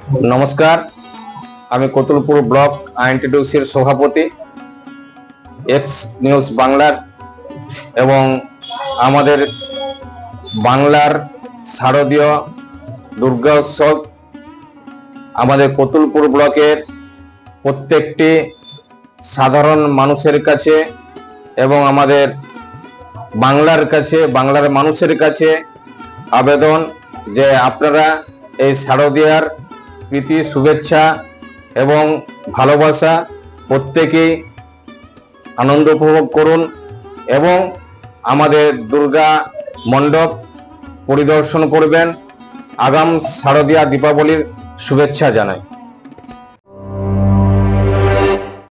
নমস্কার, আমি কতুলপুর ব্লক আইএনটিডিউসির সভাপতি, এক্স নিউজ বাংলার এবং আমাদের বাংলার শারদীয় দুর্গা উৎসব আমাদের কতুলপুর ব্লকের প্রত্যেকটি সাধারণ মানুষের কাছে এবং আমাদের বাংলার মানুষের কাছে আবেদন যে আপনারা এই শারদীয়ার প্রীতি, শুভেচ্ছা এবং ভালোবাসা প্রত্যেকেই আনন্দ উপভোগ করুন এবং আমাদের দুর্গা মণ্ডপ পরিদর্শন করবেন। আগাম শারদীয়া দীপাবলির শুভেচ্ছা জানাই।